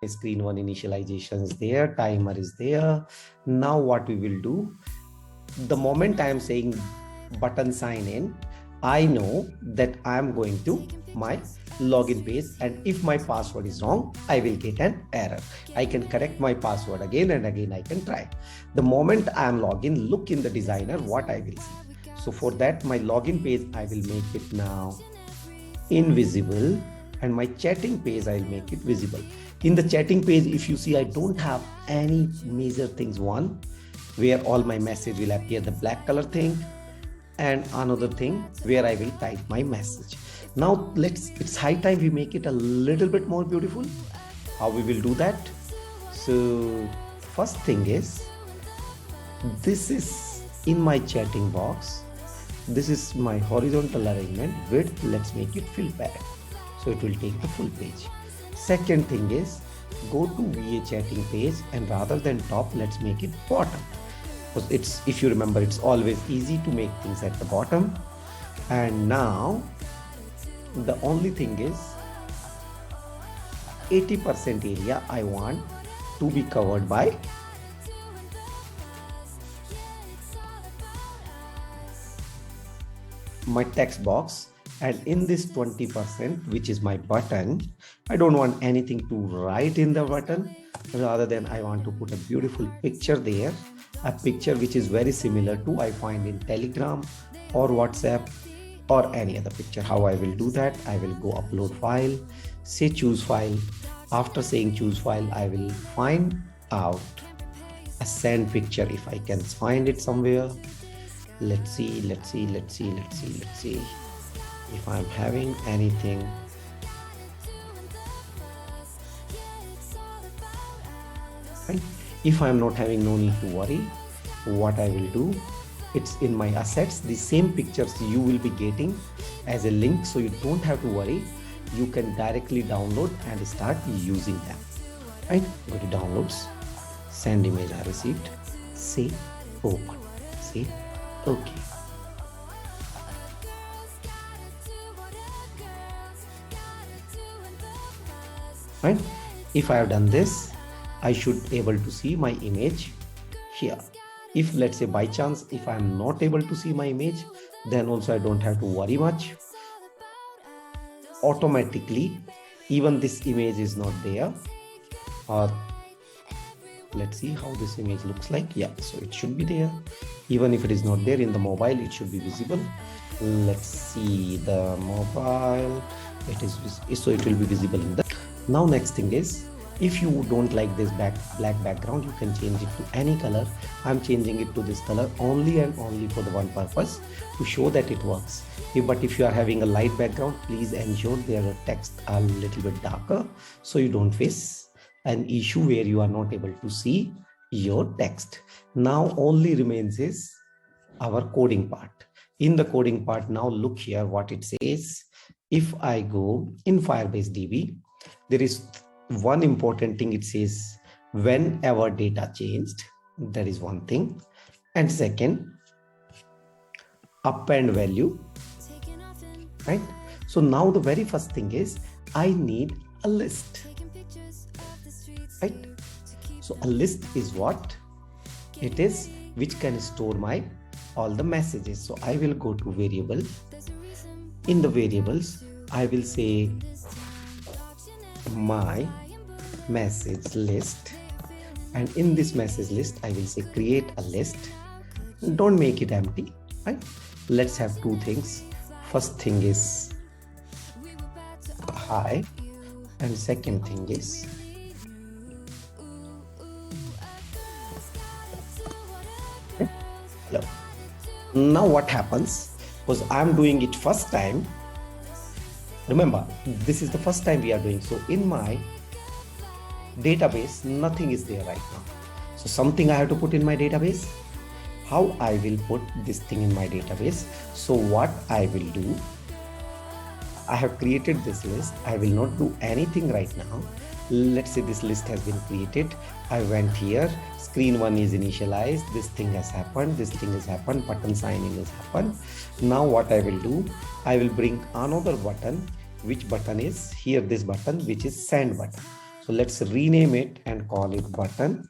screen one initialization is there, timer is there. Now what we will do, the moment I am saying button sign in, I know that I am going to my login page, and if my password is wrong, I will get an error. I can correct my password again and again. I can try. The moment I am login, look in the designer what I will see. So for that, my login page, I will make it now invisible, and my chatting page, I'll make it visible. In the chatting page, if you see, I don't have any major things. One, where all my message will appear, the black color thing, and another thing where I will type my message. Now it's high time we make it a little bit more beautiful. How we will do that? So first thing is, this is in my chatting box. This is my horizontal arrangement. Width, let's make it fill padded, so it will take the full page. Second thing is, go to VA chatting page, and rather than top, let's make it bottom. Because it's, if you remember, it's always easy to make things at the bottom. And now the only thing is 80% area I want to be covered by my text box, and in this 20%, which is my button, I don't want anything to write in the button. Rather than, I want to put a beautiful picture there, a picture which is very similar to I find in Telegram or WhatsApp or any other picture. How I will do that? I will go upload file, say choose file. After saying choose file, I will find out a send picture if I can find it somewhere. Let's see if I'm having anything. Right? If I'm not having, no need to worry. What I will do, it's in my assets. The same pictures you will be getting as a link, so you don't have to worry. You can directly download and start using them. Right? Go to downloads, send image I received, say open, say okay. Right? If I have done this, I should able to see my image here. If let's say by chance, if I am not able to see my image, then also I don't have to worry much. Automatically, even this image is not there. Or let's see how this image looks like. Yeah, so it should be there. Even if it is not there in the mobile, it should be visible. Let's see the mobile. It is, so it will be visible in the. Now next thing is, if you don't like this black background, you can change it to any color. I'm changing it to this color only and only for the one purpose, to show that it works. But if you are having a light background, please ensure their text are a little bit darker, so you don't face an issue where you are not able to see your text. Now only remains is our coding part. In the coding part, now look here what it says. If I go in Firebase DB, there is one important thing. It says whenever data changed, that is one thing. And second, append value, right? So now the very first thing is, I need a list, right? So a list is what it is, which can store my all the messages. So I will go to variable. In the variables, I will say my message list, and in this message list I will say create a list. Don't make it empty, right? Let's have two things. First thing is hi, and second thing is hello. Now what happens, because I'm doing it first time, remember this is the first time we are doing, so in my database nothing is there right now, so something I have to put in my database. How I will put this thing in my database? So what I will do, I have created this list. I will not do anything right now. Let's say this list has been created. I went here, screen one is initialized, this thing has happened, this thing has happened, button signing has happened. Now what I will do, I will bring another button. Which button is here? This button, which is send button. So let's rename it and call it button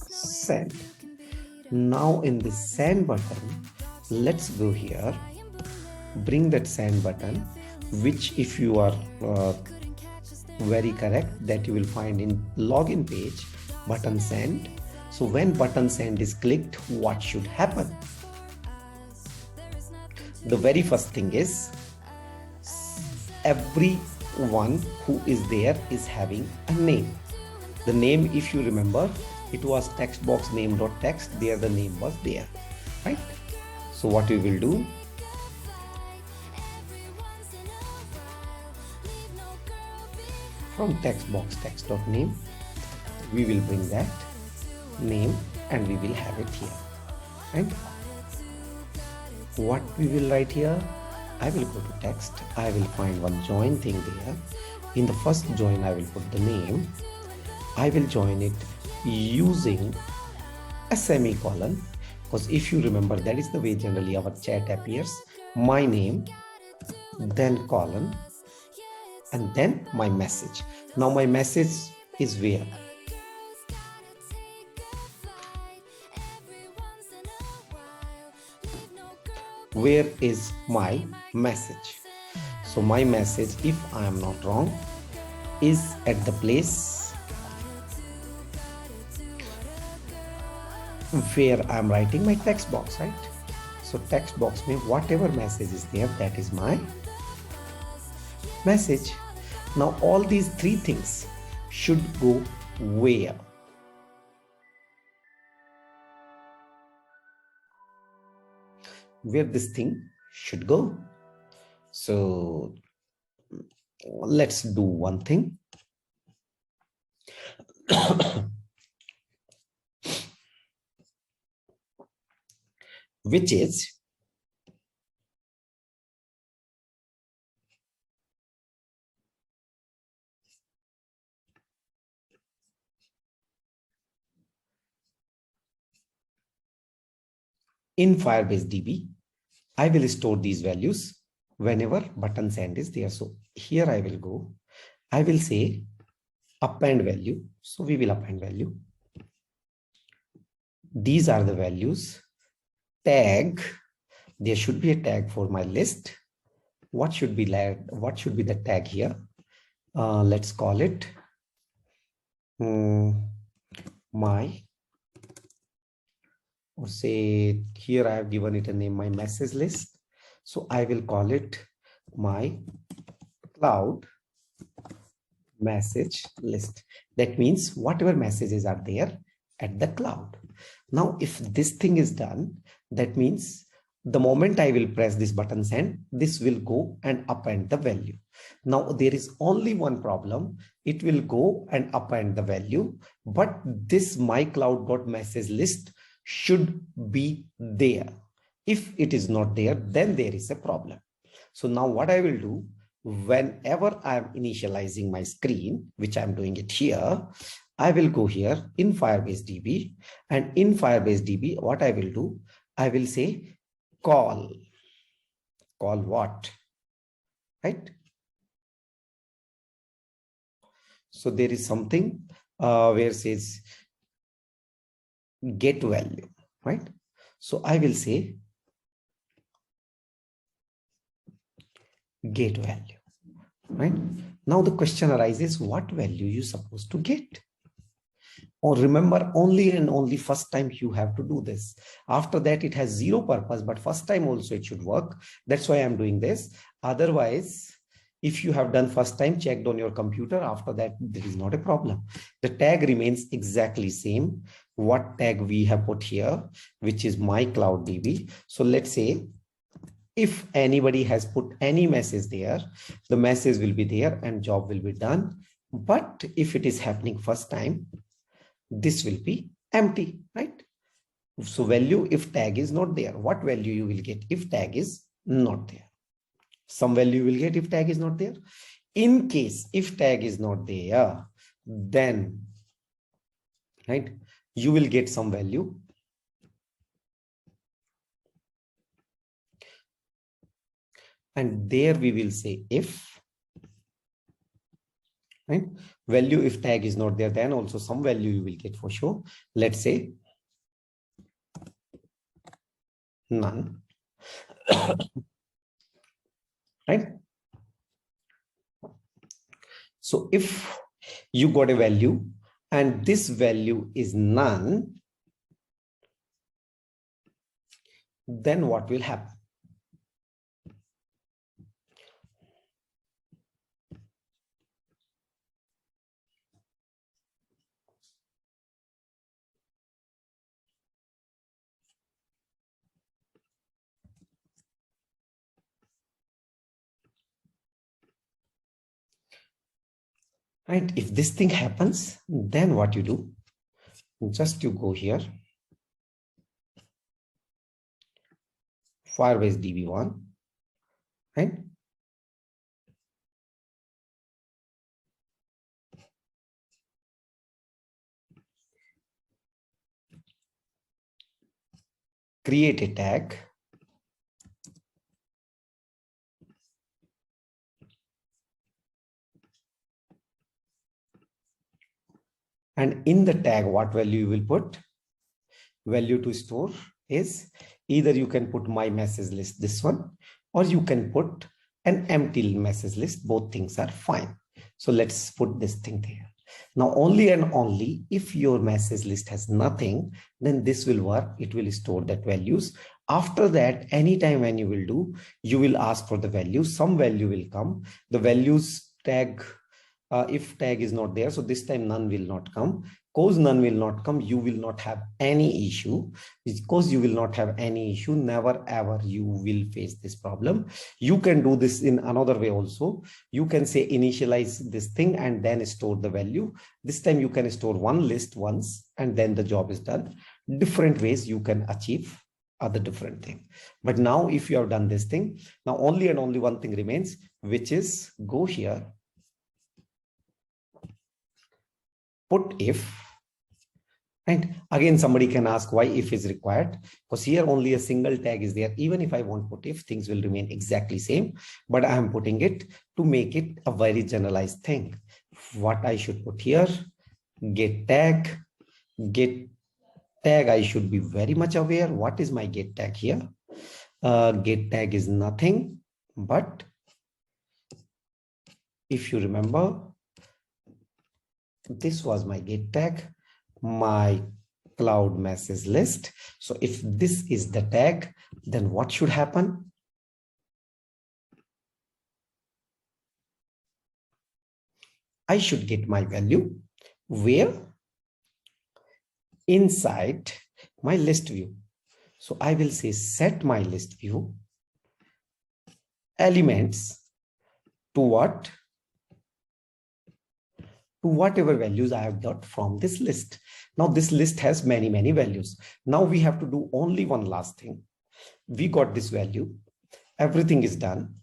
send. Now in the send button, let's go here, bring that send button, which if you are very correct, that you will find in login page, button send. So when button send is clicked, what should happen? The very first thing is everyone who is there is having a name. The name, if you remember, it was text box name.text. There the name was there, right? So what we will do, from text box text.name, we will bring that name and we will have it here, right? What we will write here, I will go to text, I will find one join thing there. In the first join, I will put the name. I will join it using a semicolon, because if you remember, that is the way generally our chat appears. My name, then colon, and then my message. Now my message is where? Where is my message? So my message, if I am not wrong, is at the place where I am writing my text box, right? So text box means whatever message is there, that is my message. Now all these three things should go where? Where this thing should go. So let's do one thing. Which is in Firebase DB, I will store these values whenever button send is there. So here I will go, I will say append value. So we will append value. These are the values. Tag, there should be a tag for my list. What should be the tag here? Let's call it my, or say here I have given it a name, my message list. So I will call it my cloud message list. That means whatever messages are there at the cloud. Now, if this thing is done, that means the moment I will press this button send, this will go and append the value. Now there is only one problem. It will go and append the value, but this my cloud.message list should be there. If it is not there, then there is a problem. So now what I will do, whenever I am initializing my screen, which I'm doing it here, I will go here in Firebase DB, and in Firebase DB, what I will do, I will say call what, right? So there is something where it says get value, right? So I will say get value, right? Now the question arises, what value you supposed to get? Or remember, only and only first time you have to do this. After that, it has zero purpose, but first time also it should work. That's why I'm doing this. Otherwise, if you have done first time, checked on your computer, after that, there is not a problem. The tag remains exactly same. What tag we have put here, which is my cloud DB. So let's say if anybody has put any message there, the message will be there and job will be done. But if it is happening first time, this will be empty, right? So value if tag is not there, what value you will get if tag is not there? Some value you will get if tag is not there. In case if tag is not there, then, right, you will get some value. And there we will say if right? Value, if tag is not there, then also some value you will get for sure. Let's say none, right? So if you got a value and this value is none, then what will happen? Right? If this thing happens, then what you do? Just you go here, Firebase DB1, right? Create a tag. And in the tag, what value you will put? Value to store is either you can put my message list, this one, or you can put an empty message list. Both things are fine. So let's put this thing there. Now, only and only if your message list has nothing, then this will work. It will store that values. After that, anytime when you will do, you will ask for the value. Some value will come. The values tag, if tag is not there, so this time none will not come. Because none will not come, you will not have any issue. Because you will not have any issue, never ever you will face this problem. You can do this in another way also. You can say initialize this thing and then store the value. This time you can store one list once and then the job is done. Different ways you can achieve other different thing. But now if you have done this thing, now only and only one thing remains, which is go here, put if. And again, somebody can ask why if is required, because here only a single tag is there. Even if I won't put if, things will remain exactly same, but I am putting it to make it a very generalized thing. What I should put here, get tag, I should be very much aware. What is my get tag here? Get tag is nothing, but if you remember, this was my get tag, my cloud message list. So if this is the tag, then what should happen? I should get my value where? Inside my list view. So I will say set my list view elements to what? To whatever values I have got from this list. Now this list has many, many values. Now we have to do only one last thing. We got this value. Everything is done.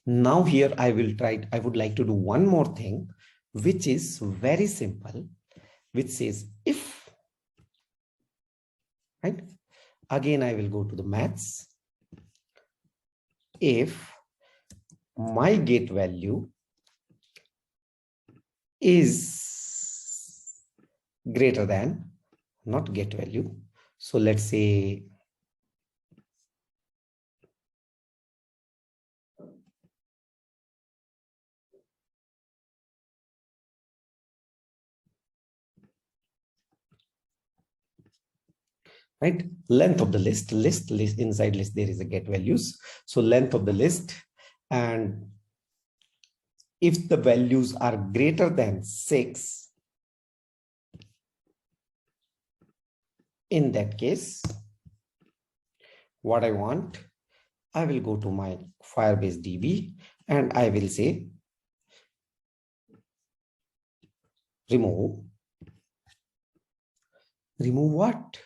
Now here I would like to do one more thing, which is very simple, which says if, right? Again, I will go to the maths. If my get value is greater than, not get value. So let's say right, length of the list, inside list there is a get values. So length of the list, and if the values are greater than 6, in that case, what I want, I will go to my Firebase DB and I will say remove what?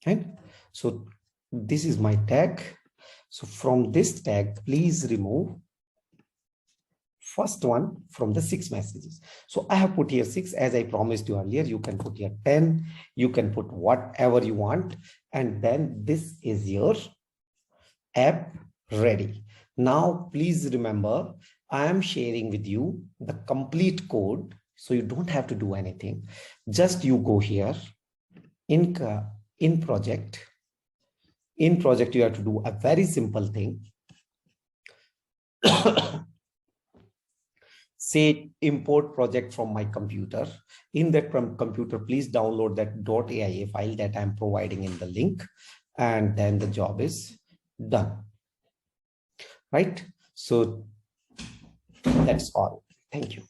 Right? So this is my tag. So from this tag, please remove first one from the 6 messages. So I have put here 6, as I promised you earlier. You can put here 10, you can put whatever you want, and then this is your app ready. Now, please remember, I am sharing with you the complete code, so you don't have to do anything. Just you go here in project. In project, you have to do a very simple thing. Say import project from my computer. In that computer, please download that .aia file that I'm providing in the link, and then the job is done. Right? So that's all. Thank you.